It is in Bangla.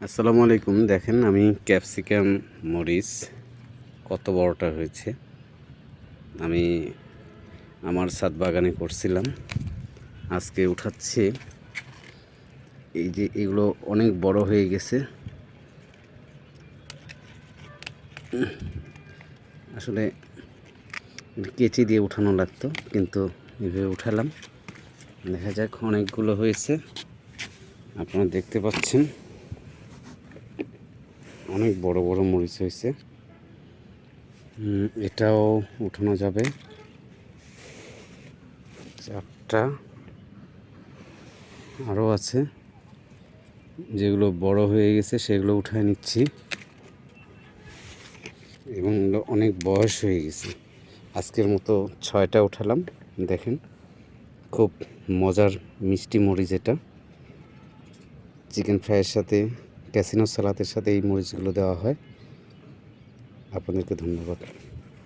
আসসালামু আলাইকুম। দেখেন আমি ক্যাপসিকাম মরিচ কত বড়টা হয়েছে। আমি আমার ছাদ বাগানে করছিলাম, আজকে উঠাচ্ছি। এই যে এগুলো অনেক বড় হয়ে গেছে। আসলে কেচি দিয়ে উঠানো লাগতো, কিন্তু এভাবে উঠালাম। দেখা যাক, অনেকগুলো হয়েছে, আপনারা দেখতে পাচ্ছেন। অনেক বড় বড় মরিচ হয়েছে। এটাও উঠানো যাবে। চারটা আরও আছে, যেগুলো বড় হয়ে গেছে সেগুলো উঠায় নিচ্ছি, এবং অনেক বয়স হয়ে গেছে। আজকের মতো 6টা উঠালাম। দেখেন, খুব মজার মিষ্টি মরিচ। এটা চিকেন ফ্রাইয়ের সাথে, ক্যাসিনো সালাদের সাথে এই মরিচগুলো দেওয়া হয়। আপনাদেরকে ধন্যবাদ।